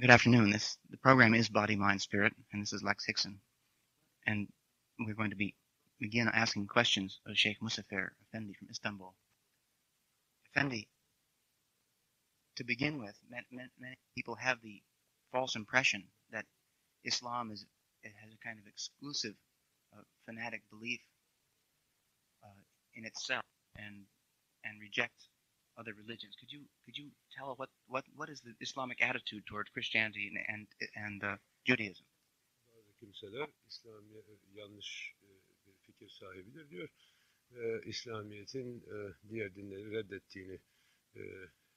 Good afternoon. The program is Body, Mind, Spirit, and this is Lex Hickson. And we're going to begin asking questions of Sheikh Musafir Efendi from Istanbul. Efendi, to begin with, many people have the false impression that Islam has a kind of exclusive fanatic belief in itself and rejects other religions. Could you tell what is the Islamic attitude toward Christianity and Judaism? Bazı kimseler İslamiyet yanlış bir fikir sahibidir diyor. İslamiyet'in diğer dinleri reddettiğini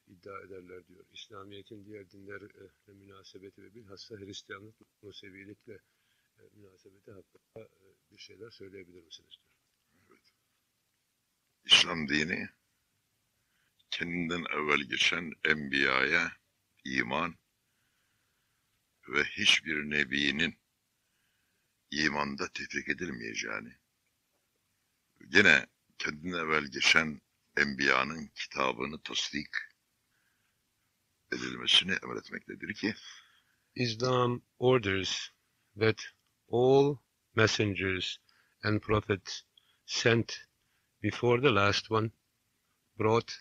iddia ederler diyor. İslamiyet'in diğer dinlerle münasebeti ve bilhassa Hristiyanlık, Musevilikle münasebeti hakkında bir şeyler söyleyebilir misiniz diyor. Evet. İslam dini kendinden evvel geçen enbiyaya iman ve hiçbir nebinin imanda tefrik edilmeyeceğini, gene kendinden evvel geçen enbiyanın kitabını tasdik edilmesini emretmektedir ki, Islam orders that all messengers and prophets sent before the last one brought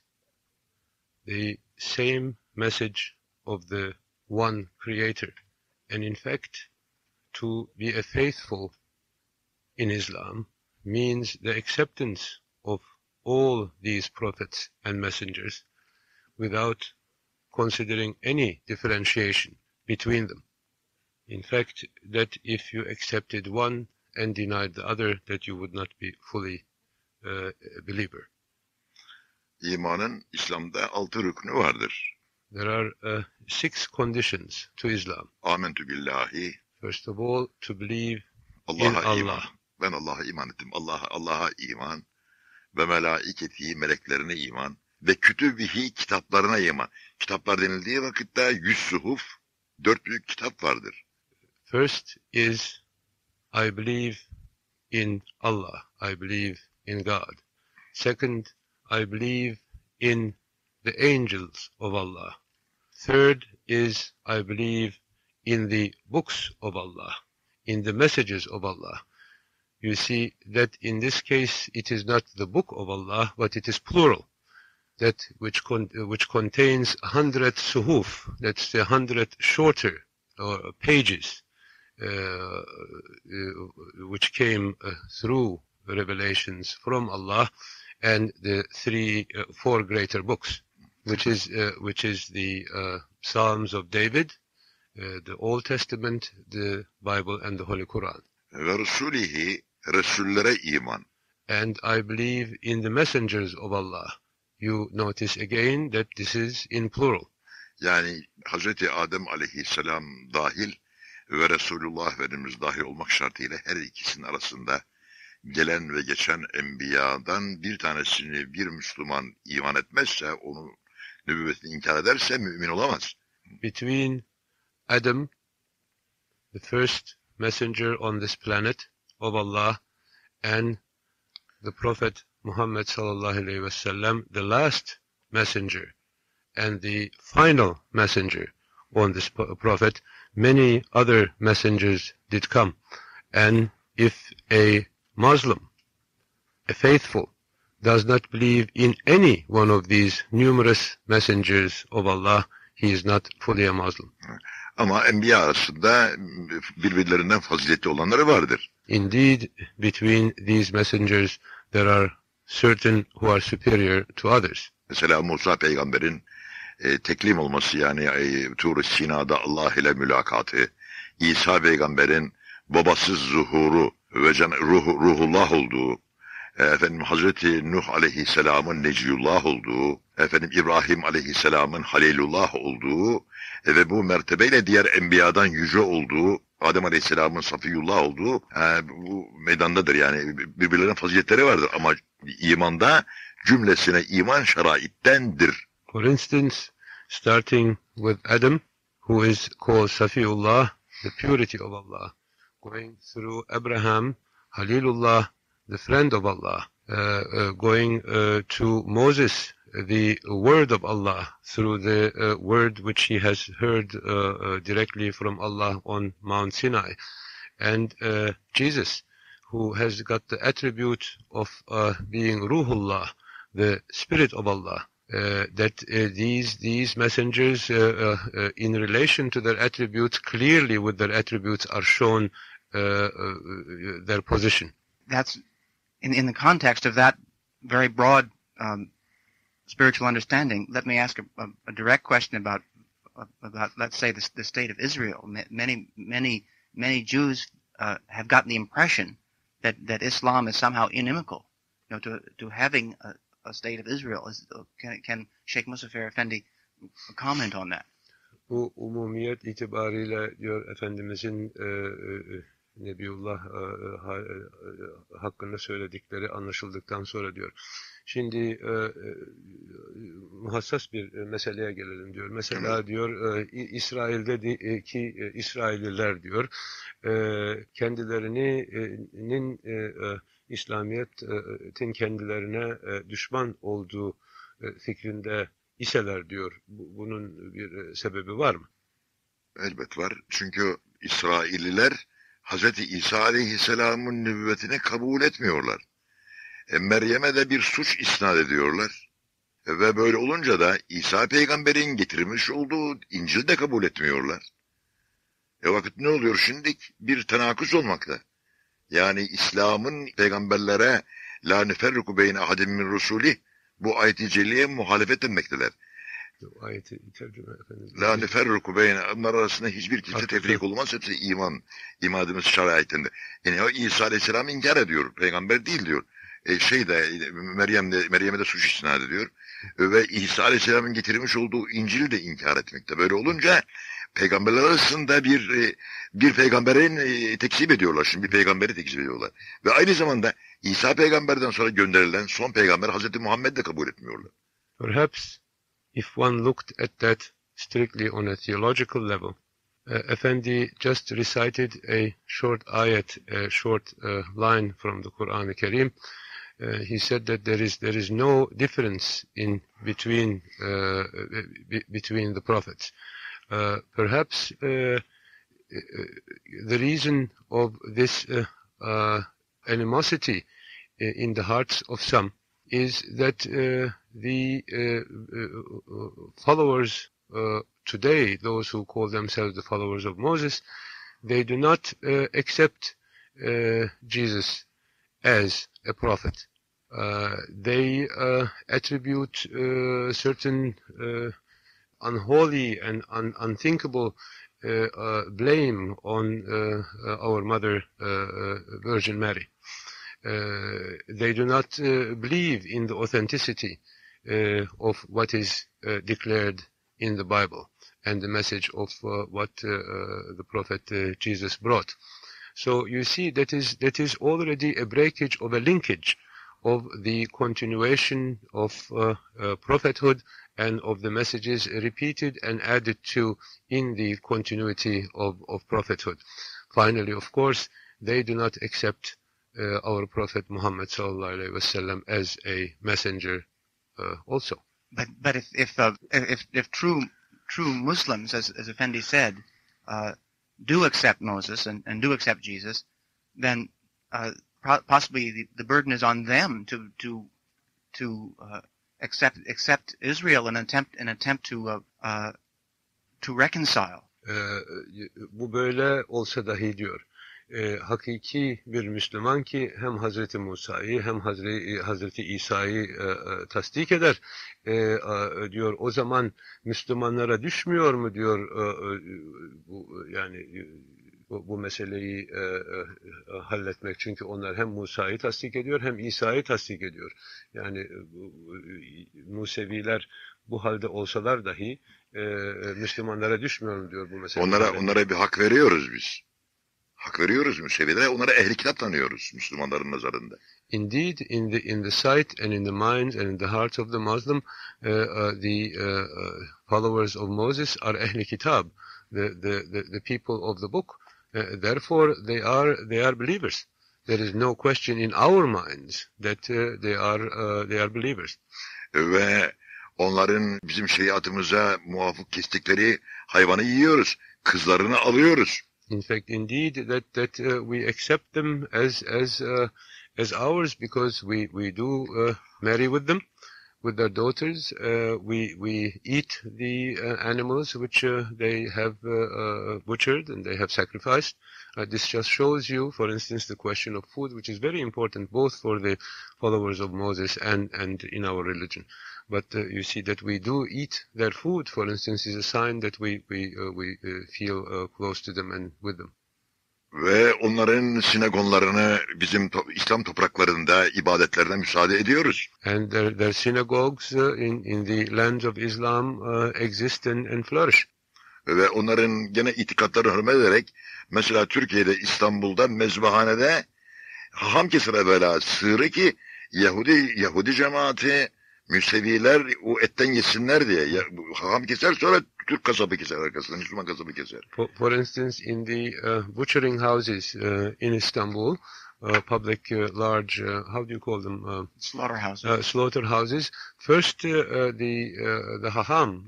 the same message of the one Creator. And in fact, to be a faithful in Islam means the acceptance of all these prophets and messengers without considering any differentiation between them. In fact, that if you accepted one and denied the other, that you would not be fully a believer. İmanın İslam'da 6 rüknü vardır. There are 6 conditions to Islam. Âmentü billahi. First of all, to believe in Allah'a Allah. iman. Ben Allah'a iman ettim. Allah'a iman. Ve melaiketi, meleklerine iman. Ve kütübihi, kitaplarına iman. Kitaplar denildiği vakitte 100 suhuf, 4 büyük kitap vardır. First is, I believe in Allah. I believe in God. Second, I believe in the angels of Allah. Third is, I believe in the books of Allah, in the messages of Allah. You see that in this case it is not the book of Allah, but it is plural. That which contains 100 suhuf, that's the 100 shorter pages, which came through revelations from Allah, and the 4 greater books, which is the Psalms of David, the Old Testament, the Bible, and the Holy Quran. Ve Resulihi, Resullere iman. And I believe in the messengers of Allah. You notice again that this is in plural. Yani Hazreti Adem aleyhisselam dahil ve Resulullah Efendimiz dahil olmak şartıyla her ikisinin arasında gelen ve geçen enbiyadan bir tanesini bir Müslüman iman etmezse, onun nübüvvetini inkar ederse mümin olamaz. Between Adam, the first messenger on this planet of Allah, and the Prophet Muhammad sallallahu alaihi wasallam, the last messenger and the final messenger on this prophet, many other messengers did come. And if a Muslim, a faithful, does not believe in any one of these numerous messengers of Allah, he is not fully a Muslim. Ama enbiya arasında birbirlerinden faziletli olanları vardır. Indeed, between these messengers there are certain who are superior to others. Mesela Musa peygamberin teklim olması, yani Tur-u Sina'da Allah ile mülakatı, İsa peygamberin babasız zuhuru ve ruhullah olduğu, Hazreti Nuh aleyhisselamın neciyullah olduğu, İbrahim aleyhisselamın halilullah olduğu ve bu mertebeyle diğer enbiyadan yüce olduğu, Adem aleyhisselamın safiyullah olduğu bu meydandadır. Yani birbirlerinin faziletleri vardır ama imanda cümlesine iman şeraittendir. For instance, starting with Adam, who is called Safiullah, the purity of Allah, going through Abraham, Halilullah, the friend of Allah, going to Moses, the word of Allah, through the word which he has heard directly from Allah on Mount Sinai. And Jesus, who has got the attribute of being Ruhullah, the Spirit of Allah, that these messengers, in relation to their attributes, clearly with their attributes are shown their position. That's in the context of that very broad spiritual understanding. Let me ask a direct question about let's say the state of Israel. Many Jews have gotten the impression that Islam is somehow inimical, to having a state of Israel. Can Sheikh Musafir Efendi comment on that? Bu umumiyet itibariyle diyor Efendimizin Nebiullah hakkında söyledikleri anlaşıldıktan sonra diyor. Şimdi muhassas bir meseleye gelelim diyor. Mesela diyor İsrail'deki İsrailliler diyor kendilerinin İslamiyet'in kendilerine düşman olduğu fikrinde iseler diyor. Bunun bir sebebi var mı? Elbet var. Çünkü İsrailliler Hz. İsa Aleyhisselam'ın nübüvvetini kabul etmiyorlar. Meryem'e de bir suç isnat ediyorlar. Ve böyle olunca da İsa peygamberin getirmiş olduğu İncil'i de kabul etmiyorlar. Vakit ne oluyor şimdi? Bir tenaküs olmakta. Yani İslam'ın peygamberlere la nüferriku beyne ahadim min rusuli bu ayet-i celliye muhalefet etmekteler. Ayeti tercüme efendim. La nüferriku beyne, onlar arasında hiçbir kimse tefrik olmaz. Hepsi imanımız şeriatinde. Yani o İsa Aleyhisselam inkar ediyor. Peygamber değil diyor. Meryem'e de suç isnat ediyor. Ve İsa Aleyhisselam'ın getirmiş olduğu İncil'i de inkar etmekte. Böyle olunca peygamberler arasında bir peygamberin tekzip ediyorlar. Şimdi bir peygamberi tekzip ediyorlar. Ve aynı zamanda İsa peygamberden sonra gönderilen son peygamber Hazreti Muhammed de kabul etmiyorlar. Perhaps if one looked at that strictly on a theological level, Effendi just recited a short ayat, a short line from the Quran Kerim. He said that there is no difference in between the prophets. Perhaps the reason of this animosity in the hearts of some is that the followers today, those who call themselves the followers of Moses, they do not accept Jesus as a prophet. They attribute certain unholy and unthinkable blame on our mother Virgin Mary. They do not believe in the authenticity of what is declared in the Bible and the message of what the prophet Jesus brought. So you see that is already a breakage of a linkage of the continuation of prophethood and of the messages repeated and added to in the continuity of prophethood. Finally, of course, they do not accept our Prophet Muhammad sallallahu alaihi wasallam as a messenger also. But if true Muslims, as Effendi said, do accept Moses and do accept Jesus, then possibly the burden is on them to accept Israel and attempt to reconcile. Bu böyle olsa dahi diyor. Hakiki bir Müslüman ki hem Hazreti Musa'yı hem Hazreti İsa'yı tasdik eder diyor. O zaman Müslümanlara düşmüyor mu diyor bu meseleyi halletmek. Çünkü onlar hem Musa'yı tasdik ediyor hem İsa'yı tasdik ediyor. Yani Museviler bu halde olsalar dahi Müslümanlara düşmüyor mu diyor bu mesele. Onlara bir hak veriyoruz biz. Hak veriyoruz Musevilere. Onlara Ehl-i Kitap tanıyoruz Müslümanların nazarında. Indeed, in the sight and in the minds and in the hearts of the Muslim, the followers of Moses are Ehl-i Kitab, the people of the book. Therefore, they are believers. There is no question in our minds that they are believers. Ve Onların bizim şeriatımıza muvafık kestikleri hayvanı yiyoruz. Kızlarını alıyoruz. In fact, indeed, that we accept them as ours because we do marry with them, with their daughters. We eat the animals which they have butchered and they have sacrificed. This just shows you, for instance, the question of food, which is very important both for the followers of Moses and in our religion. But you see that we do eat their food, for instance, is a sign that we feel close to them and with them. Ve onların sinagonlarını bizim İslam topraklarında ibadetlerine müsaade ediyoruz. And their synagogues in the lands of Islam exist and flourish. Ve onların gene itikatlarını hürmet ederek, mesela Türkiye'de, İstanbul'da, mezbahanede haham kesir evvela sığırı ki Yahudi cemaati, Müseviler o etten yesinler diye. Haham keser, sonra Türk kasabı keser arkasından, Müslüman kasabı keser. For instance, in the butchering houses in Istanbul, public large, how do you call them? Slaughterhouses. Slaughterhouses. First, the haham,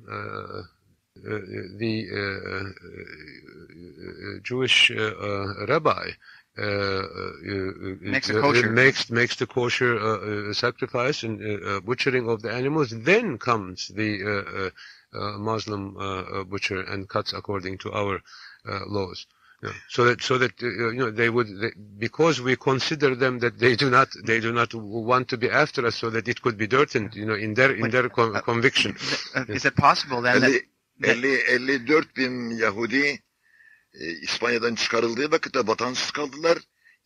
the Jewish rabbi, makes the kosher sacrifice and butchering of the animals. Then comes the Muslim butcher and cuts according to our laws. Yeah. So that they would, because we consider them that they do not want to be after us, so that it could be dirtied, in their conviction. Is it possible then that 54 bin Yahudi İspanya'dan çıkarıldığı vakitte vatansız kaldılar.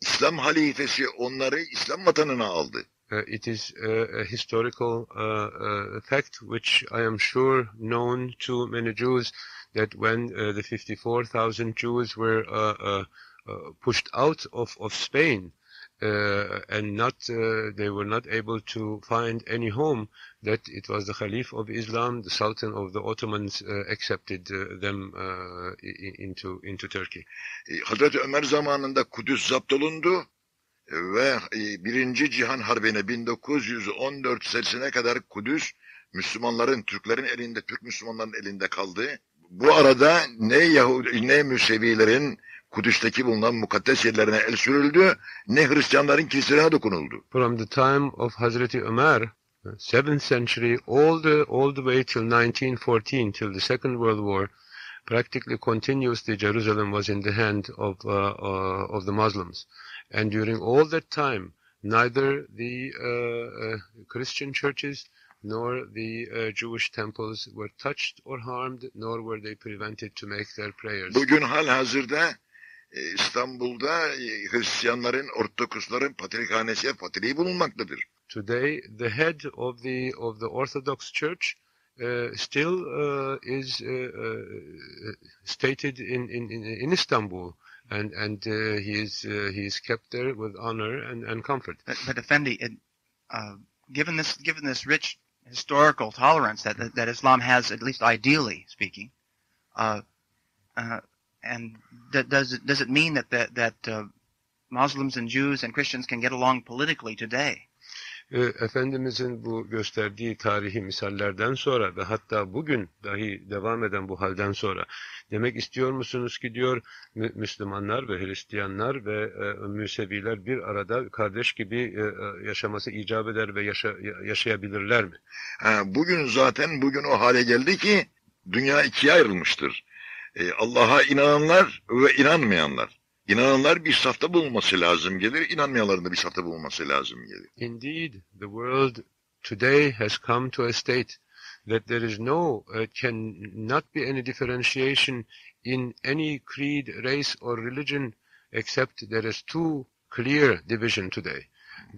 İslam halifesi onları İslam vatanına aldı. It is a historical fact which I am sure known to many Jews that when the 54,000 Jews were pushed out of Spain and they were not able to find any home, that it was the Caliph of Islam, the Sultan of the Ottomans, accepted them into Turkey. Hazreti Ömer zamanında Kudüs zapt olundu ve Birinci Cihan Harbi'ne 1914 senesine kadar Kudüs Müslümanların, Türklerin elinde, Türk Müslümanların elinde kaldı. Bu arada ne Müsevilerin Kudüs'teki bulunan mukaddes yerlerine el sürüldü, ne Hristiyanların kiliselerine dokunuldu. From the time of Hazreti Ömer, 7th century, all the way till 1914, till the Second World War, practically continuously Jerusalem was in the hand of the Muslims. And during all that time, neither the Christian churches nor the Jewish temples were touched or harmed, nor were they prevented to make their prayers. Bugün halihazırda İstanbul'da Hristiyanların, Ortodoksların patrikhanesi, patriği bulunmaktadır. Today, the head of the Orthodox Church still is stated in Istanbul, and he is kept there with honor and comfort. But Effendi, given this rich historical tolerance that Islam has, at least ideally speaking, and does it mean that Muslims and Jews and Christians can get along politically today? Efendimizin bu gösterdiği tarihi misallerden sonra ve hatta bugün dahi devam eden bu halden sonra demek istiyor musunuz ki diyor Müslümanlar ve Hristiyanlar ve Müseviler bir arada kardeş gibi yaşaması icap eder ve yaşayabilirler mi? Bugün o hale geldi ki dünya ikiye ayrılmıştır. Allah'a inananlar ve inanmayanlar. İnananlar bir safta bulunması lazım gelir, inanmayanların da bir safta bulunması lazım gelir. Indeed, the world today has come to a state that there is cannot be any differentiation in any creed, race or religion, except there is two clear division today.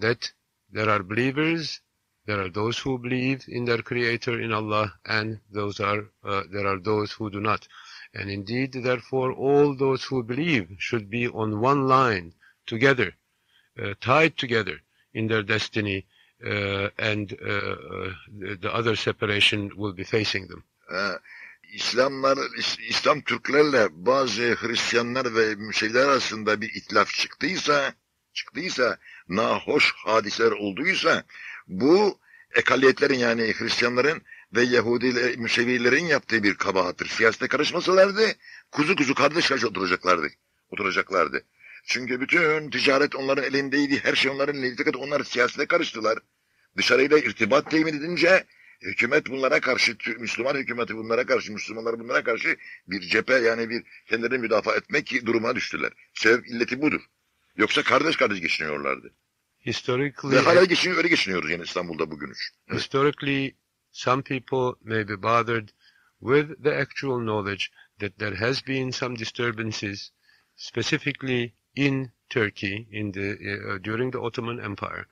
That there are believers, there are those who believe in their Creator, in Allah, and there are those who do not. And indeed, therefore, all those who believe should be on one line, together, tied together in their destiny, and the other separation will be facing them. İslam Türklerle bazı Hristiyanlar ve Müseviler arasında bir itilaf çıktıysa, nahoş hadiseler olduysa, bu ekaliyetlerin yani Hristiyanların ve Yahudiler, Müsevilerin yaptığı bir kabahattır. Siyasete karışmasalardı, kuzu kuzu kardeş kardeş oturacaklardı. Çünkü bütün ticaret onların elindeydi, her şey onların elindeydi. Fakat onlar siyasete karıştılar. Dışarıyla irtibat temin edince, hükümet bunlara karşı, Müslüman hükümeti bunlara karşı, Müslümanlar bunlara karşı bir cephe, yani bir kendilerini müdafaa etmek durumuna düştüler. Sebep illeti budur. Yoksa kardeş kardeş geçiniyorlardı. Ve hala öyle geçiniyoruz yani İstanbul'da bugün. Evet. Historically, some people may be bothered with the actual knowledge that there has been some disturbances, specifically in Turkey during the Ottoman Empire,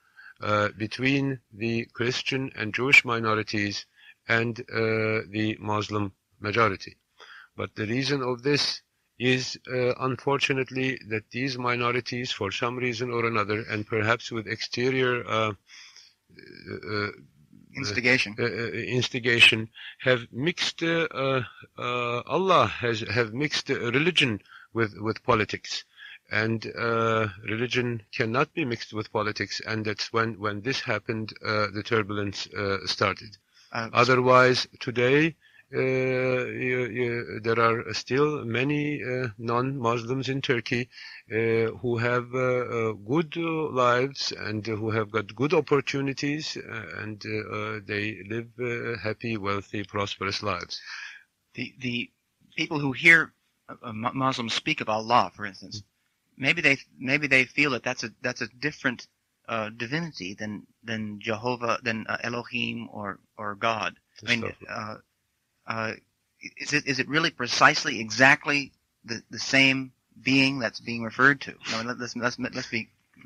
between the Christian and Jewish minorities and the Muslim majority. But the reason of this is unfortunately that these minorities, for some reason or another, and perhaps with exterior instigation, have mixed Allah have mixed religion with politics, and religion cannot be mixed with politics, and that's when this happened, the turbulence started. Otherwise, today there are still many non-Muslims in Turkey who have good lives and who have got good opportunities, and they live happy, wealthy, prosperous lives. The people who hear Muslims speak of Allah, for instance, maybe they feel that that's a different divinity than Jehovah, than Elohim or God. I mean, is it really precisely exactly the same being that's being referred to? I mean,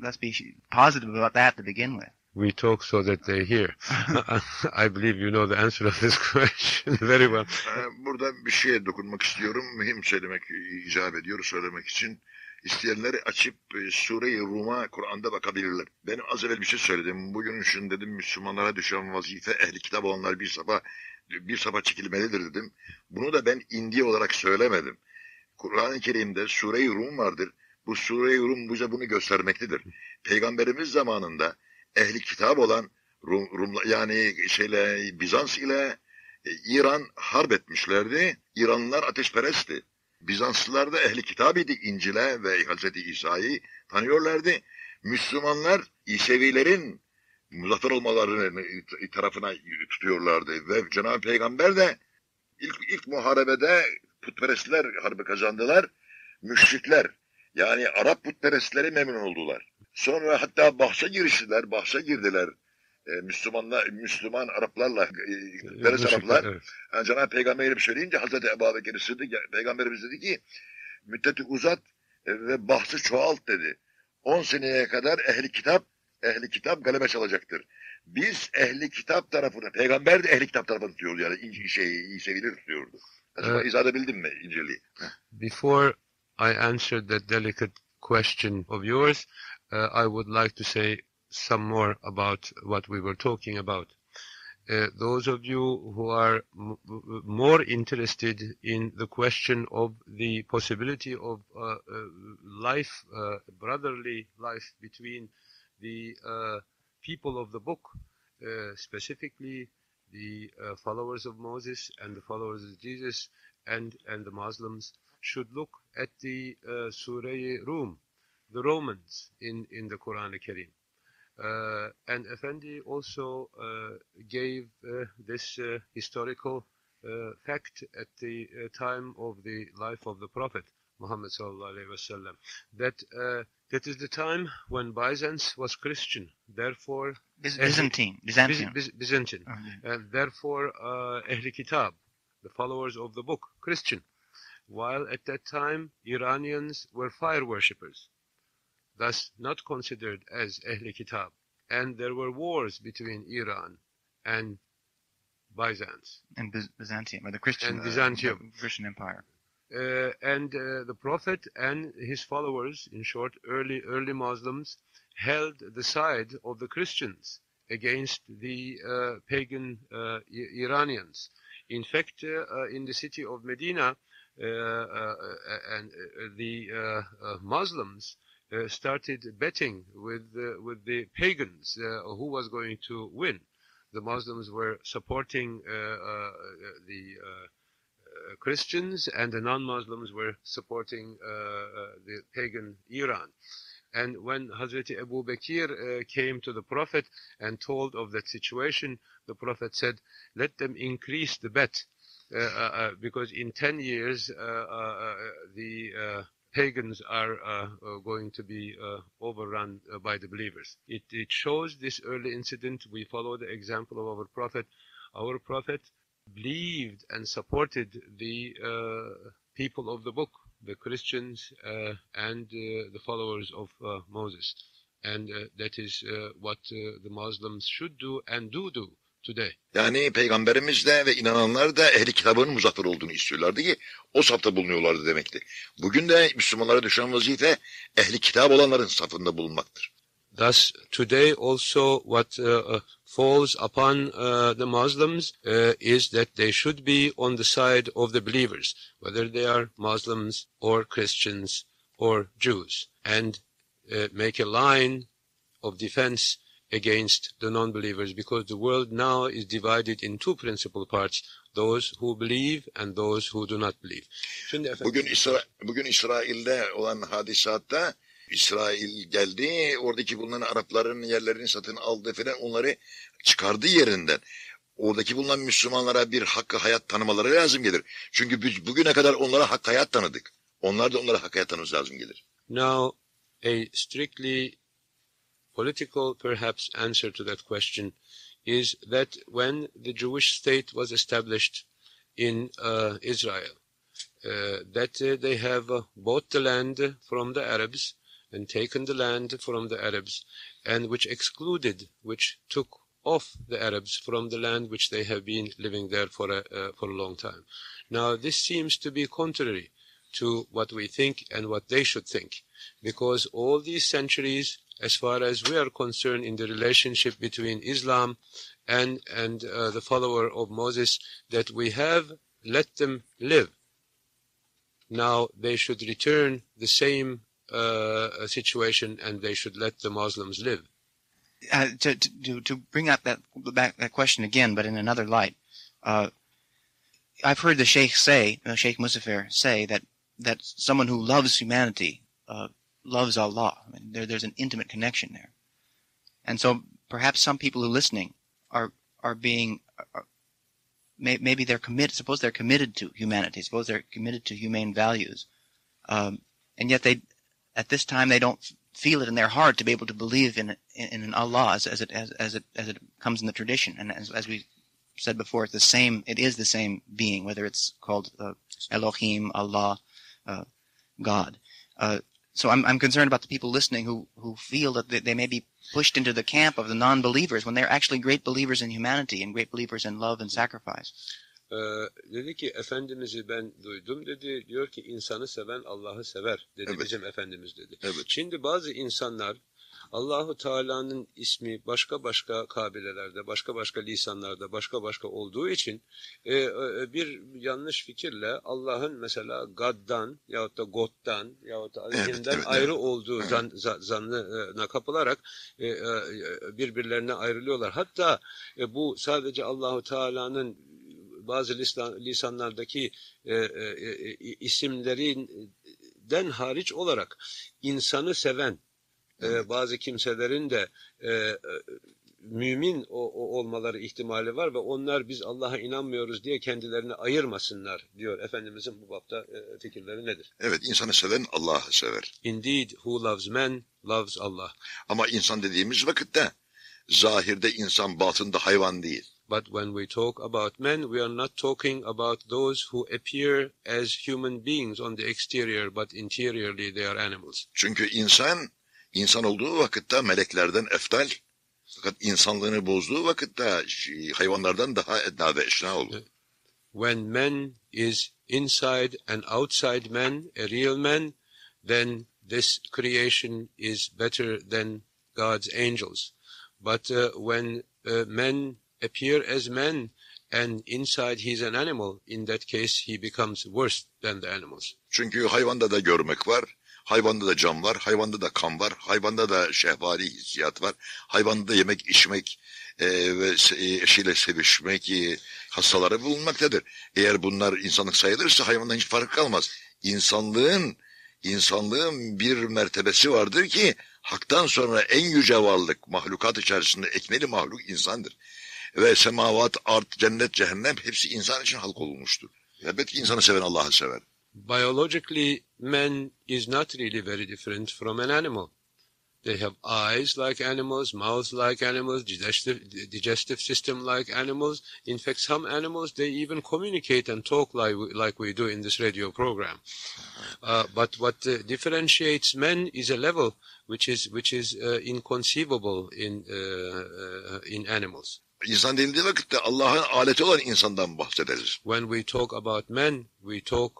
let's be positive about that to begin with. We talk so that they hear. I believe you know the answer of this question very well. Burada bir şeye dokunmak istiyorum. Mühim icap ediyor söylemek için. İsteyenler açıp Sure-i Rum'a Kur'an'da bakabilirler. Ben az evvel bir şey söyledim. Bugün şunu dedim, Müslümanlara düşen vazife Ehl-i Kitap olanlar bir safa çekilmelidir dedim. Bunu da ben indiye olarak söylemedim. Kur'an-ı Kerim'de Sure-i Rum vardır. Bu Sure-i Rum bize bunu göstermektedir. Peygamberimiz zamanında Ehl-i Kitap olan yani Bizans ile İran harp etmişlerdi. İranlılar ateşperestti. Bizanslılar da Ehl-i Kitab idi. İncil'e ve Hazreti İsa'yı tanıyorlardı. Müslümanlar İsevilerin muzaffer olmalarını tarafına tutuyorlardı. Ve Cenab-ı Peygamber de ilk muharebede putperestler harbi kazandılar. Müşrikler, yani Arap putperestleri memnun oldular. Sonra hatta bahse girdiler. Müslüman Araplarla putperest Araplar. Evet. Yani Cenab-ı Peygamber'e söyleyince Hazreti Ebu Bekir Sıddık Peygamberimiz dedi ki müddeti uzat ve bahsi çoğalt dedi. 10 seneye kadar Ehl-i Kitap galebe çalacaktır. Biz Ehl-i Kitap tarafını, Peygamber de Ehl-i Kitap tarafını tutuyordu, yani İsevileri tutuyordu. Acaba izah edebildim mi İncil'i? Before I answered that delicate question of yours, I would like to say some more about what we were talking about. Those of you who are more interested in the question of the possibility of life, brotherly life between the people of the book, specifically the followers of Moses and the followers of Jesus and the Muslims, should look at the Surah Rum, the Romans in the Quran Karim. And Efendi also gave this historical fact at the time of the life of the Prophet Muhammad sallallahu alaihi wasallam, that is the time when Byzance was Christian, therefore Byzantine, and therefore Ehl-i Kitab, the followers of the book, Christian, while at that time Iranians were fire worshippers, thus not considered as Ehl-i Kitab, and there were wars between Iran and Byzance and Byzantium, or the Christian Christian Empire. And the Prophet and his followers, in short, early Muslims, held the side of the Christians against the pagan Iranians. In fact, in the city of Medina, and the Muslims started betting with the pagans who was going to win. the Muslims were supporting the Christians, and the non-Muslims were supporting the pagan Iran. And when Hazreti Abu Bakr came to the Prophet and told of that situation, the Prophet said, let them increase the bet, because in 10 years the pagans are going to be overrun by the believers. It shows this early incident. We follow the example of our Prophet. Our Prophet believed and supported the people of the book, the Christians and the followers of Moses. And that is what the Muslims should do and do today. Yani Peygamberimiz de ve inananlar da Ehl-i Kitab'ın muzaffer olduğunu istiyorlardı ki o safta bulunuyorlardı demekti. Bugün de Müslümanlara düşen vazife Ehl-i Kitab olanların safında bulunmaktır. Thus, today also what falls upon the Muslims is that they should be on the side of the believers, whether they are Muslims or Christians or Jews, and make a line of defense against the non-believers, because the world now is divided in two principal parts, those who believe and those who do not believe. Şimdi Bugün İsrail'de olan hadisatta İsrail geldi, oradaki bulunan Arapların yerlerini satın aldı falan, onları çıkardı yerinden. Oradaki bulunan Müslümanlara bir hakkı hayat tanımaları lazım gelir. Çünkü biz bugüne kadar onlara hakkı hayat tanıdık. Onlar da onlara hakkı hayat tanımız lazım gelir. Now, a strictly political, perhaps, answer to that question is that when the Jewish state was established in Israel, that they have bought the land from the Arabs and taken the land from the Arabs, and which took off the Arabs from the land which they have been living there for a long time. Now, this seems to be contrary to what we think and what they should think, because all these centuries, as far as we are concerned in the relationship between Islam and the follower of Moses, that we have let them live. Now they should return the same situation, and they should let the Muslims live. To bring up that question again, but in another light, I've heard the Sheikh Musafir say that someone who loves humanity loves Allah. I mean, there's an intimate connection there, and so perhaps some people who are listening are being maybe they're committed. Suppose they're committed to humanity. Suppose they're committed to humane values, and yet at this time they don't feel it in their heart to be able to believe in an Allah as it comes in the tradition, and as we said before, it is the same being, whether it's called Elohim, Allah, God. So I'm concerned about the people listening who feel that they may be pushed into the camp of the non-believers when they're actually great believers in humanity and great believers in love and sacrifice. Dedi ki Efendimiz'i ben duydum dedi, diyor ki insanı seven Allah'ı sever dedi, evet. Bizim Efendimiz dedi. Evet. Şimdi bazı insanlar Allahu Teala'nın ismi başka kabilelerde, başka lisanlarda, başka olduğu için bir yanlış fikirle Allah'ın mesela Gad'dan yahut da God'dan yahut da Azim'den ayrı olduğu zannına kapılarak birbirlerine ayrılıyorlar. Hatta bu sadece Allahu Teala'nın bazı lisanlardaki isimlerinden hariç olarak insanı seven bazı kimselerin de mümin olmaları ihtimali var ve onlar biz Allah'a inanmıyoruz diye kendilerini ayırmasınlar diyor. Efendimizin bu bapta fikirleri nedir? Evet, insanı seven Allah'ı sever. Indeed, who loves man loves Allah. Ama insan dediğimiz vakitte zahirde insan, batında hayvan değil. But when we talk about men, we are not talking about those who appear as human beings on the exterior, but interiorly they are animals. Çünkü insan olduğu vakitte meleklerden eftal, fakat insanlığını bozduğu vakitte hayvanlardan daha edna ve eşna olur. When man is inside and outside man, a real man, then this creation is better than God's angels. But when men appear as men and inside he's an animal, in that case he becomes worse than the animals. Çünkü hayvanda da görmek var, hayvanda da can var, hayvanda da kan var, hayvanda da şehvari hissiyat var, hayvanda da yemek, içmek ve eşiyle sevişmek hastaları bulunmaktadır. Eğer bunlar insanlık sayılırsa hayvandan hiç fark kalmaz. İnsanlığın bir mertebesi vardır ki haktan sonra en yüce varlık, mahlukat içerisinde ekmeli mahluk insandır. Ve semavat, art, cennet, cehennem hepsi insan için halk olmuştur. Elbette insanı seven Allah'ı sever. Biologically, man is not really very different from an animal. They have eyes like animals, mouths like animals, digestive system like animals. In fact, some animals, they even communicate and talk like we do in this radio program. But what differentiates men is a level which is inconceivable in animals. İnsan denildiği vakitte Allah'ın aleti olan insandan bahsederiz. When we talk about men, we talk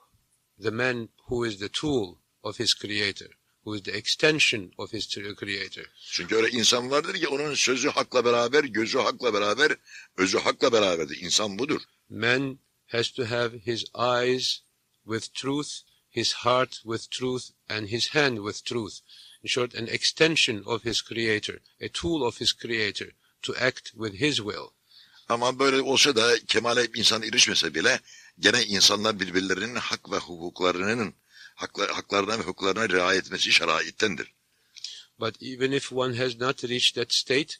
the man who is the tool of his creator, who is the extension of his creator. Çünkü öyle insan vardır ki onun sözü hakla beraber, gözü hakla beraber, özü hakla beraberdir. İnsan budur. Man has to have his eyes with truth, his heart with truth, and his hand with truth. In short, an extension of his creator, a tool of his creator to act with his will. Ama böyle olsa da kemale insan erişmese bile gene insanlar birbirlerinin hak ve hukuklarına ve hukuklarına riayet etmesi şeraittendir. But even if one has not reached that state,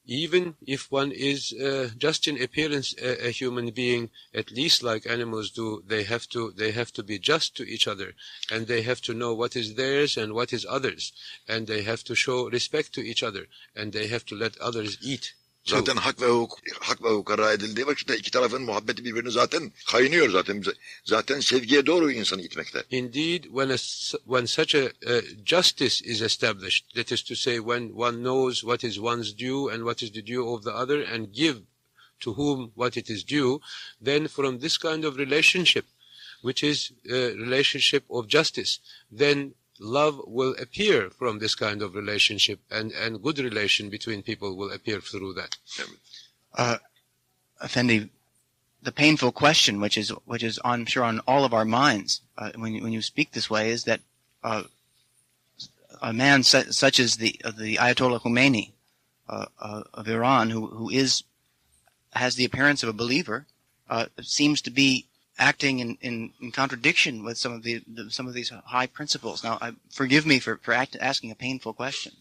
even if one is just in appearance a human being, at least like animals do, they have to be just to each other, and they have to know what is theirs and what is others, and they have to show respect to each other, and they have to let others eat. Zaten hak ve hukuka riayet edildiği vakitte iki tarafın muhabbeti birbirini zaten kaynıyor zaten. Zaten sevgiye doğru insanı itmekte. Indeed, when such a justice is established, that is to say, when one knows what is one's due and what is the due of the other, and give to whom what it is due, then from this kind of relationship, which is a relationship of justice, then love will appear from this kind of relationship, and good relation between people will appear through that. Effendi, the painful question, which is I'm sure on all of our minds when you speak this way, is that a man such as the Ayetullah Humeyni of Iran, who has the appearance of a believer, seems to be acting in contradiction with some of these high principles. Now, forgive me for asking a painful question.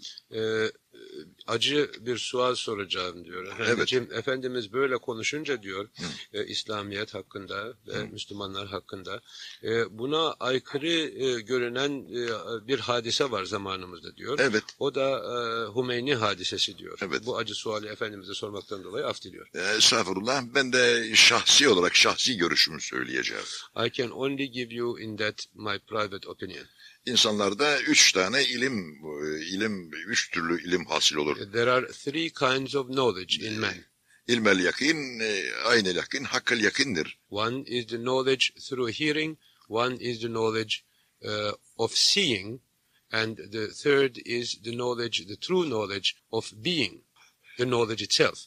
Acı bir sual soracağım diyor. Evet. Efendimiz böyle konuşunca diyor, İslamiyet hakkında ve Müslümanlar hakkında buna aykırı görünen bir hadise var zamanımızda diyor. Evet. O da Humeyni hadisesi diyor. Evet. Bu acı suali Efendimiz'e sormaktan dolayı af diliyor. Estağfurullah. Ben de şahsi görüşümü söyleyeceğim. I can only give you in that my private opinion. İnsanlarda üç türlü ilim hasıl olur. There are three kinds of knowledge in man. İlmel yakin, aynel yakin, hakkal yakindir. One is the knowledge through hearing, one is the knowledge of seeing, and the third is the true knowledge of being, the knowledge itself.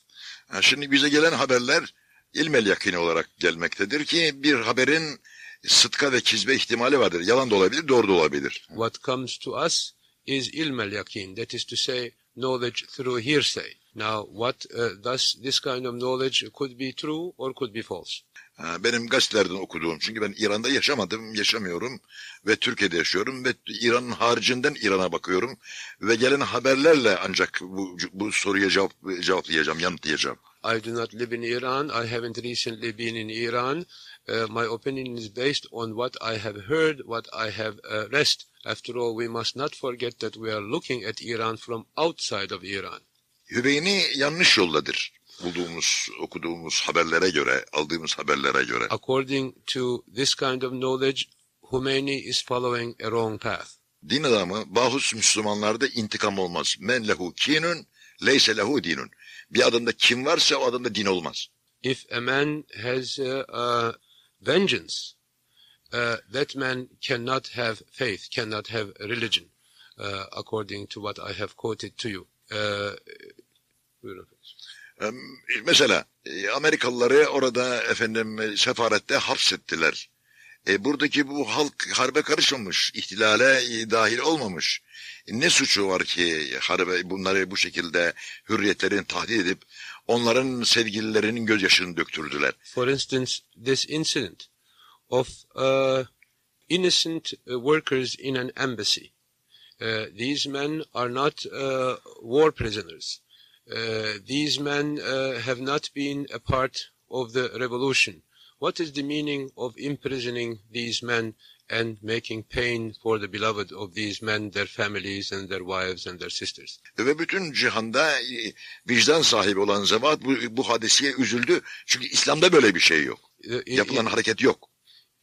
Şimdi bize gelen haberler ilmel yakin olarak gelmektedir ki bir haberin sıdka ve kizbe ihtimali vardır. Yalan da olabilir, doğru da olabilir. What comes to us is ilmel yakin, that is to say, knowledge through hearsay. Now, thus this kind of knowledge could be true or could be false. Benim gazetelerden okuduğum, çünkü ben İran'da yaşamıyorum ve Türkiye'de yaşıyorum ve İran'ın haricinden İran'a bakıyorum ve gelen haberlerle ancak bu soruya cevaplayacağım, yanıtlayacağım. I do not live in Iran. I haven't recently been in Iran. My opinion is based on what I have heard, what I have read. After all, we must not forget that we are looking at Iran from outside of Iran. Hümeyni yanlış yoldadır. Okuduğumuz haberlere göre, aldığımız haberlere göre. According to this kind of knowledge, Humeyni is following a wrong path. Din adamı, bahus Müslümanlarda intikam olmaz. Men lehu kinun, leyse lehu dinun. Bir adamda kim varsa o adamda din olmaz. If a man has vengeance, that man cannot have faith, cannot have religion, according to what I have quoted to you. Buyurun. Mesela Amerikalıları orada sefarette hapsettiler. Buradaki bu halk harbe karışmamış, ihtilale dahil olmamış. Ne suçu var ki bunları bu şekilde hürriyetlerini tahdit edip onların sevgililerinin gözyaşını döktürdüler? For instance, this incident of innocent workers in an embassy. These men are not war prisoners. These men have not been a part of the revolution. What is the meaning of imprisoning these men and making pain for the beloved of these men, their families and their wives and their sisters? Ve bütün cihanda vicdan sahibi olan zevat bu hadiseye üzüldü. Çünkü İslam'da böyle bir şey yok. Yapılan hareket yok.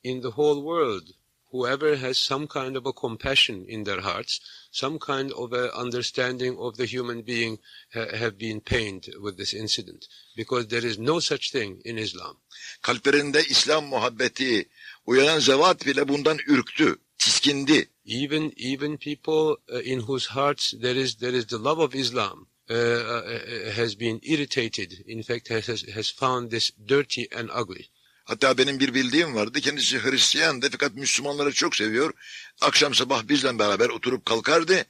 In the whole world, whoever has some kind of a compassion in their hearts, some kind of a understanding of the human being have been pained with this incident. Because there is no such thing in Islam. Kalplerinde İslam muhabbeti uyanan zevat bile bundan ürktü, tiskindi. Even people in whose hearts there is the love of Islam has been irritated. In fact, has found this dirty and ugly. Hatta benim bir bildiğim vardı. Kendisi Hristiyandı fakat Müslümanları çok seviyor. Akşam sabah bizle beraber oturup kalkardı.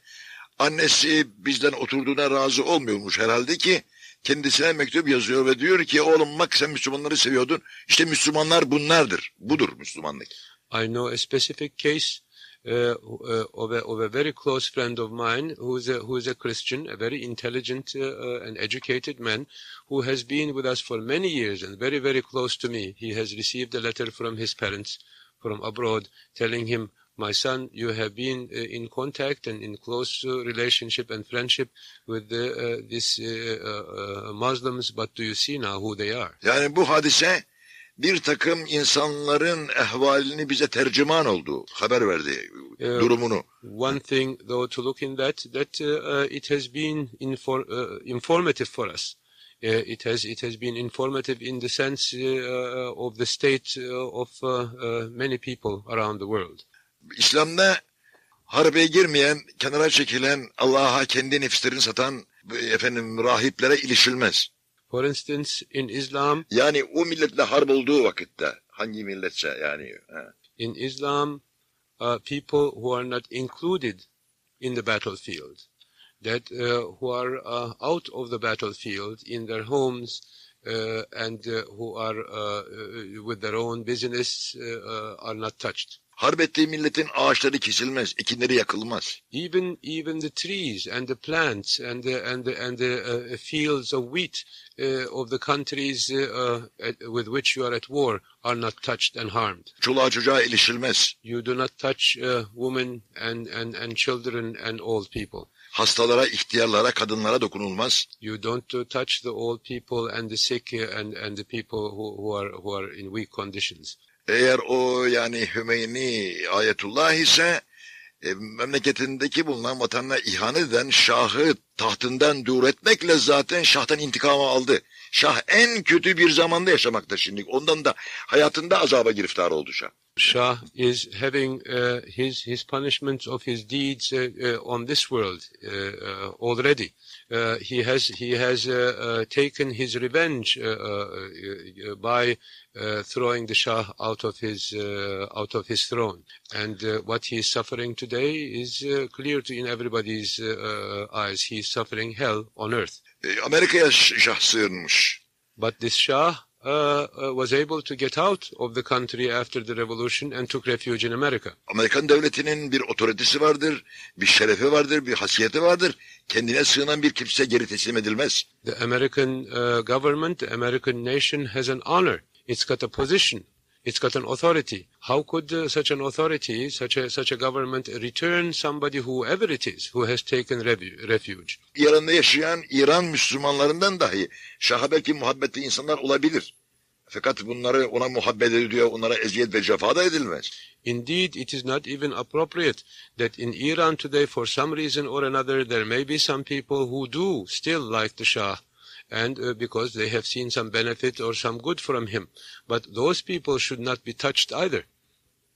Annesi bizden oturduğuna razı olmuyormuş herhalde ki kendisine mektup yazıyor ve diyor ki oğlum bak sen Müslümanları seviyordun. İşte Müslümanlar bunlardır. Budur Müslümanlık. I know a specific case of a very close friend of mine who is a Christian, a very intelligent and educated man who has been with us for many years and very, very close to me. He has received a letter from his parents from abroad telling him, my son, you have been in contact and in close relationship and friendship with these Muslims, but do you see now who they are? Yani bu hadise bir takım insanların ehvalini bize tercüman oldu, haber verdi durumunu. One thing though to look in that it has been informative for us. It has been informative in the sense of the state of many people around the world. İslam'da harbe girmeyen, kenara çekilen, Allah'a kendi nefislerini satan rahiplere ilişilmez. For instance, in Islam, yani o milletle harp olduğu vakitte, hangi milletse yani. In Islam, people who are not included in the battlefield, that who are out of the battlefield in their homes and who are with their own business are not touched. Harp ettiği milletin ağaçları kesilmez, ekinleri yakılmaz. Even the trees and the plants and the fields of wheat of the countries with which you are at war are not touched and harmed. Çoluğa çocuğa ilişilmez. You do not touch women and children and old people. Hastalara, ihtiyarlara, kadınlara dokunulmaz. You don't touch the old people and the sick and the people who are in weak conditions. Eğer o yani Humeyni Ayetullah ise memleketindeki bulunan vatanına ihanet eden Şah'ı tahtından dur etmekle zaten Şah'tan intikamı aldı. Şah en kötü bir zamanda yaşamakta şimdi. Ondan da hayatında azaba giriftar oldu Şah. Shah is having his punishment of his deeds on this world already. He has taken his revenge by throwing the Shah out of his throne, and what he is suffering today is clear in everybody's eyes. He is suffering hell on earth. Amerika'ya Şah sığınmış. But this Shah was able to get out of the country after the revolution and took refuge in America. Amerikan devletinin bir otoritesi vardır, bir şerefi vardır, bir hasiyeti vardır. Kendine sığınan bir kimse geri teslim edilmez. The American government, the American nation has an honor. It's got a position. It's got an authority. How could such an authority, such a government return somebody, whoever it is, who has taken refuge? İran'da yaşayan İran Müslümanlarından dahi Şah'a belki muhabbetli insanlar olabilir. Fakat bunları ona muhabbet ediyor, onlara eziyet ve cefa da edilmez. Indeed, it is not even appropriate that in Iran today, for some reason or another, there may be some people who do still like the Shah. And because they have seen some benefit or some good from him. But those people should not be touched either.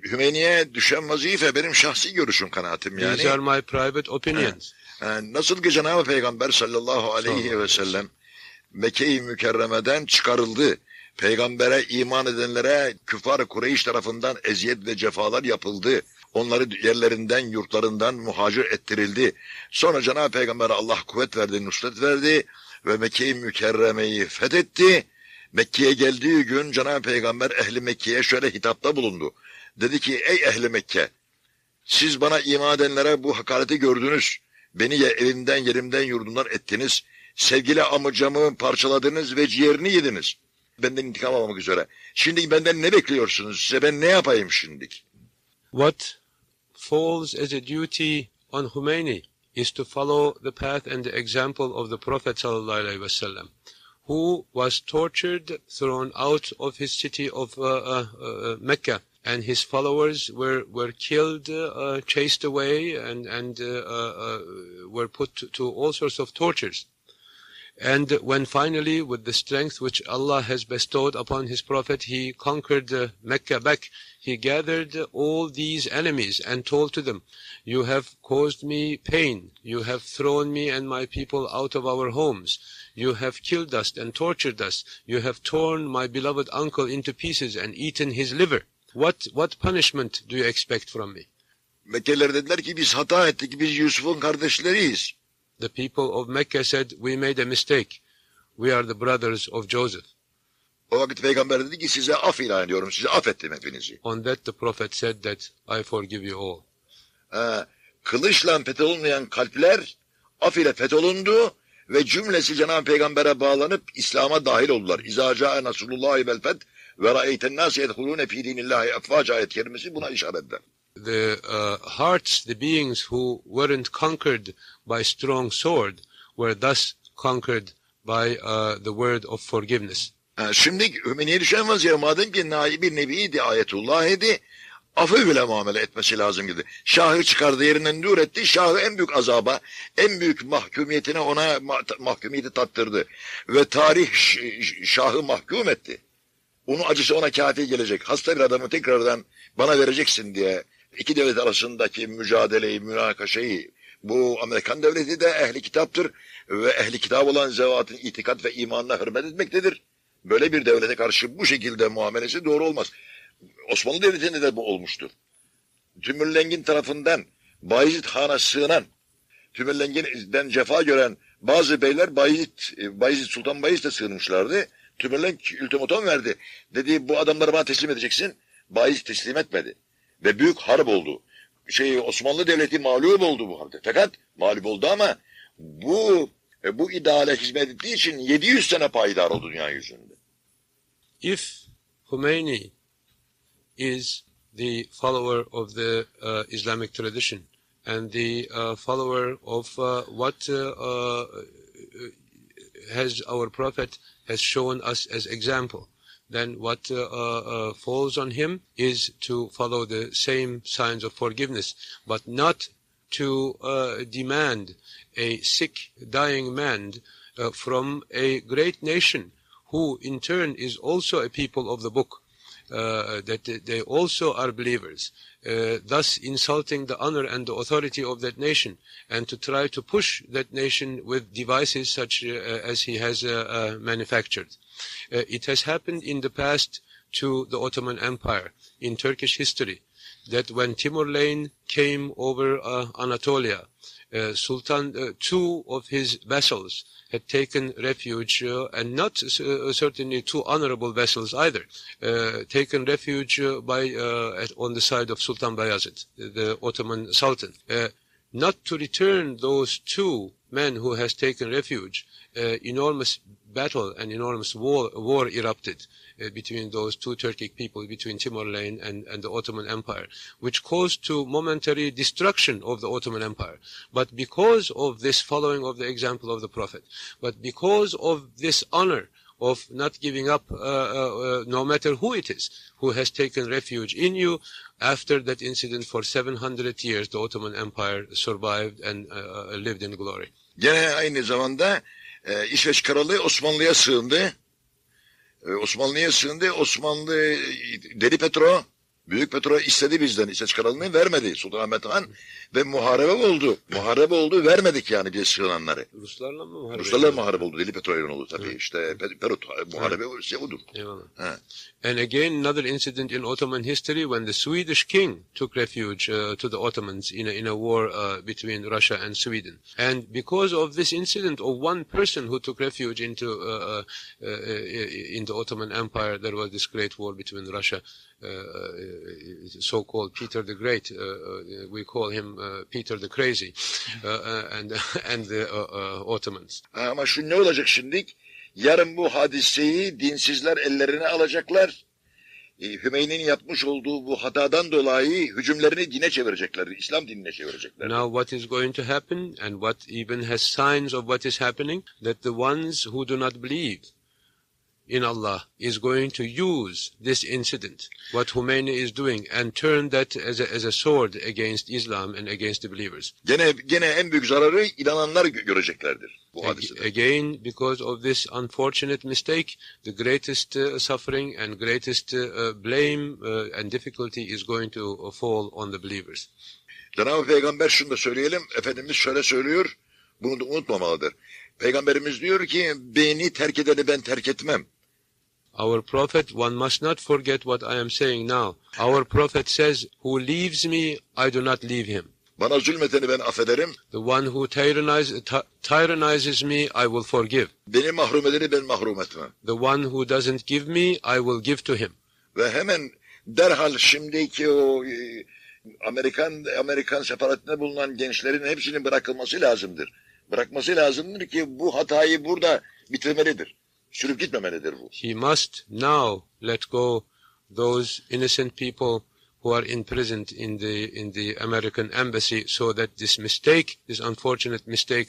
Hümeyni'ye düşen vazife benim şahsi görüşüm, kanaatim yani. These are my private opinions. Nasıl ki Cenab-ı Peygamber sallallahu aleyhi ve sellem Mekke-i Mükerreme'den çıkarıldı. Peygambere iman edenlere küffar Kureyş tarafından eziyet ve cefalar yapıldı. Onları yerlerinden, yurtlarından muhacir ettirildi. Sonra Cenab-ı Peygamber'e Allah kuvvet verdi, nusret verdi ve Mekke-i Mükerreme'yi fethetti. Mekke'ye geldiği gün Cenab-ı Peygamber ehli Mekke'ye şöyle hitapta bulundu. Dedi ki, ey ehli Mekke, siz bana iman edenlere bu hakareti gördünüz. Beni evimden, yerimden, yurdumdan ettiniz. Sevgili amcamı parçaladınız ve ciğerini yediniz. Benden intikam almak üzere. Şimdi benden ne bekliyorsunuz? Size ben ne yapayım şimdi? What falls as a duty on Humeyni is to follow the path and the example of the Prophet sallallahu aleyhi ve sellem, who was tortured, thrown out of his city of Mecca, and his followers were killed, chased away, and were put to all sorts of tortures. And when finally, with the strength which Allah has bestowed upon His Prophet, he conquered Mecca back, he gathered all these enemies and told to them, you have caused me pain, you have thrown me and my people out of our homes, you have killed us and tortured us, you have torn my beloved uncle into pieces and eaten his liver. What punishment do you expect from me? Mekkeliler dediler ki biz hata ettik, biz Yusuf'un kardeşleriyiz. The people of Mecca said, we made a mistake. We are the brothers of Joseph. O vakit Peygamber dedi ki size af ilan ediyorum, size affettim hepinizi. On that the Prophet said that I forgive you all. Kılıçla fetholunmayan kalpler af ile fetholundu ve cümlesi Cenab-ı Peygamber'e bağlanıp İslam'a dahil oldular. İzâ câe nasrullâhi vel feth ve râeyten nâse yedhulûne fî dînillâhi efvâc ayet kerimesi buna işaret eder. The hearts, the beings who weren't conquered by strong sword, were thus conquered by the word of forgiveness. Şimdi Hümeyni'ye düşen vaziyet madem ki naibi nebiydi, ayetullah idi, affı bile muamele etmesi lazım gibi. Şahı çıkardı, yerinden dur etti, şahı en büyük azaba, en büyük mahkumiyetine ona mahkumiyeti tattırdı. Ve tarih şahı mahkum etti. Onun acısı ona kafi gelecek. Hasta bir adamı tekrardan bana vereceksin diye iki devlet arasındaki mücadeleyi, münakaşayı, bu Amerikan devleti de ehli kitaptır ve ehli kitap olan zevatın itikat ve imanına hürmet etmektedir. Böyle bir devlete karşı bu şekilde muamelesi doğru olmaz. Osmanlı Devleti'nde de bu olmuştur. Timurlengin tarafından Bayezid Han'a sığınan, Timurlengin'den cefa gören bazı beyler Sultan Bayezid'e sığınmışlardı. Timurlenk ultimatum verdi. Dedi bu adamları bana teslim edeceksin. Bayezid teslim etmedi. Ve büyük harp oldu. Osmanlı Devleti mağlup oldu bu harpte. Fakat mağlup oldu ama bu ideale hizmet ettiği için 700 sene payidar oldu dünya yüzünde. If Humeyni is the follower of the Islamic tradition and the follower of what has our Prophet has shown us as example, then what falls on him is to follow the same signs of forgiveness, but not to demand a sick, dying man from a great nation who in turn is also a people of the book, that they also are believers, thus insulting the honor and the authority of that nation, and to try to push that nation with devices such as he has manufactured. It has happened in the past to the Ottoman Empire in Turkish history, that when Timurlen came over Anatolia, two of his vassals had taken refuge, and not certainly two honorable vessels either, taken refuge on the side of Sultan Bayezid, the Ottoman Sultan. Not to return those two men who has taken refuge, enormous battle and enormous war erupted between those two Turkic people, between Timurlen and the Ottoman Empire, which caused to momentary destruction of the Ottoman Empire. But because of this following of the example of the Prophet, but because of this honor of not giving up, no matter who it is, who has taken refuge in you, after that incident for 700 years, the Ottoman Empire survived and lived in glory. Gene aynı zamanda İsveç Kralı Osmanlı'ya sığındı. Osmanlı deli petro Büyük petrol istedi bizden. İsveç Kralını vermedi Sultan Ahmet Han ve muharebe oldu. Muharebe oldu, vermedik yani biz sığınanları. Ruslarla mı muharebe? Ruslarla muharebe oldu. Deli petrolün oldu tabii. İşte muharebe şey odur. And again, another incident in Ottoman history when the Swedish king took refuge to the Ottomans in a war between Russia and Sweden. And because of this incident of one person who took refuge into in the Ottoman Empire, there was this great war between Russia, so-called Peter the Great. We call him Peter the Crazy, and the Ottomans. Ama şu ne olacak şimdi? Yarın bu hadiseyi dinsizler ellerine alacaklar. Hümeyni'nin yapmış olduğu bu hatadan dolayı hücumlarını dine çevirecekler, İslam dinine çevirecekler. Now what is going to happen, and what even has signs of what is happening, that the ones who do not believe in Allah is going to use this incident, what Humeyni is doing, and turn that as a sword against Islam and against the believers. Gene en büyük zararı inananlar göreceklerdir bu hadisede. Again, because of this unfortunate mistake, the greatest suffering and greatest blame and difficulty is going to fall on the believers. Cenab-ı Peygamber şunu da söyleyelim, Efendimiz şöyle söylüyor, bunu da unutmamalıdır. Peygamberimiz diyor ki, beni terk edeni ben terk etmem. Our prophet, one must not forget what I am saying now. Our prophet says, who leaves me, I do not leave him. Bana zulmeteni ben affederim. The one who tyrannizes me, I will forgive. Beni mahrum edeni ben mahrum etmem. The one who doesn't give me, I will give to him. Ve hemen derhal şimdiki o Amerikan sefaretinde bulunan gençlerin hepsinin bırakılması lazımdır. Bırakması lazımdır ki bu hatayı burada bitirmelidir. Sürüp gitmemelidir bu. He must now let go those innocent people who are imprisoned in the American embassy, so that this unfortunate mistake,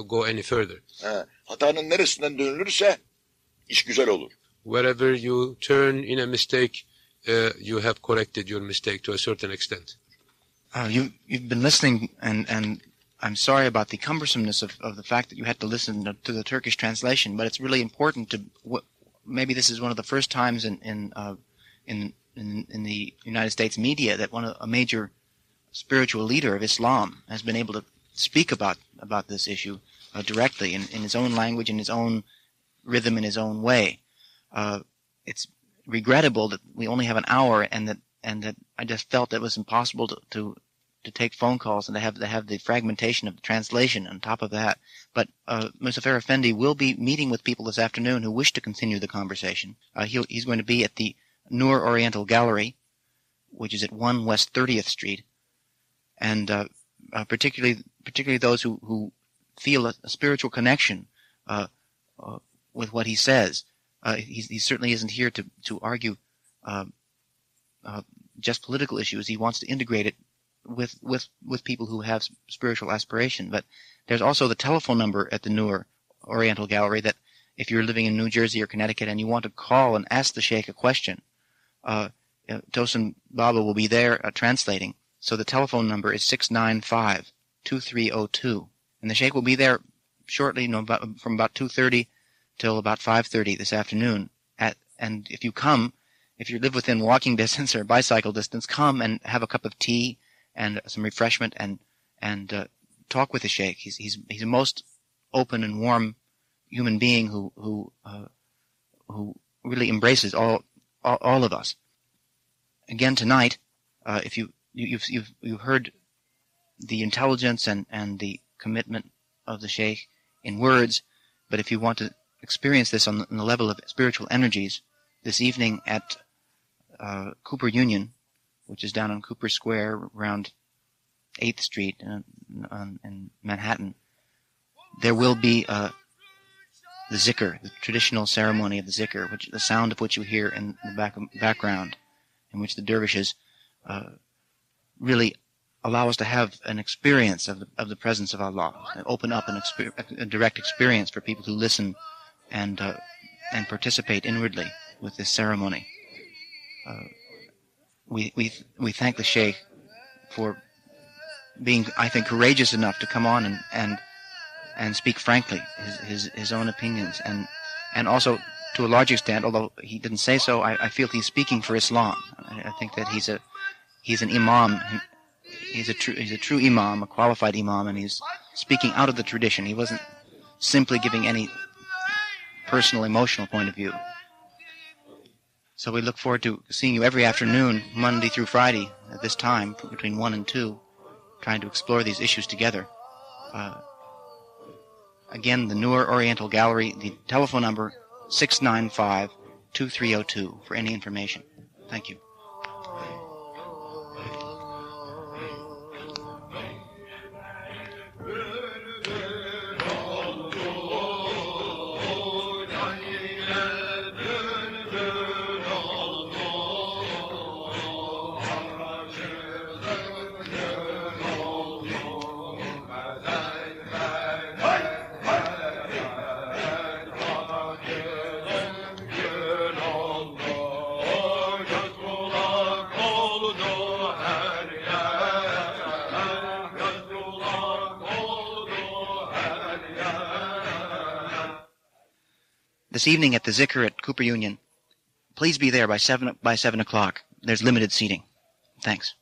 go any further. Hatanın neresinden dönülürse iş güzel olur. Wherever you turn in a mistake, you have corrected your mistake to a certain extent. You've been listening, and I'm sorry about the cumbersomeness of the fact that you had to listen to the Turkish translation, but it's really important to. Maybe this is one of the first times in the United States media that a major spiritual leader of Islam has been able to speak about this issue directly in his own language, in his own rhythm, in his own way. It's regrettable that we only have an hour, and that I just felt it was impossible to take phone calls and to have the fragmentation of the translation on top of that. But Muzaffar Effendi will be meeting with people this afternoon who wish to continue the conversation. He's going to be at the Noor Oriental Gallery, which is at 1 West 30th Street, and particularly those who feel a spiritual connection with what he says. He certainly isn't here to argue just political issues. He wants to integrate it with people who have spiritual aspiration. But there's also the telephone number at the Noor Oriental Gallery that if you're living in New Jersey or Connecticut and you want to call and ask the Sheikh a question, Tosin Baba will be there translating. So the telephone number is 695-2302. And the Sheikh will be there shortly, from about 2:30 till about 5:30 this afternoon. And if you live within walking distance or bicycle distance, come and have a cup of tea and some refreshment and talk with the Sheikh. He's a most open and warm human being who really embraces all of us. Again tonight, if you've heard the intelligence and the commitment of the Sheikh in words, but if you want to experience this on the level of spiritual energies, this evening at Cooper Union, which is down on Cooper Square around 8th Street in Manhattan, there will be the zikr, the traditional ceremony of the zikr, the sound of which you hear in the background, in which the dervishes really allow us to have an experience of the presence of Allah, and open up a direct experience for people who listen and participate inwardly with this ceremony. We thank the Sheikh for being, I think, courageous enough to come on and speak frankly his own opinions, and also to a large extent, although he didn't say so, I feel he's speaking for Islam. I think that he's an imam. He's a true imam, a qualified imam, and he's speaking out of the tradition. He wasn't simply giving any personal, emotional point of view. So we look forward to seeing you every afternoon, Monday through Friday, at this time, between 1 and 2, trying to explore these issues together. Again, the Noor Oriental Gallery, the telephone number 695-2302 for any information. Thank you. This evening at the Zikr at Cooper Union, please be there by 7 o'clock. There's limited seating. Thanks.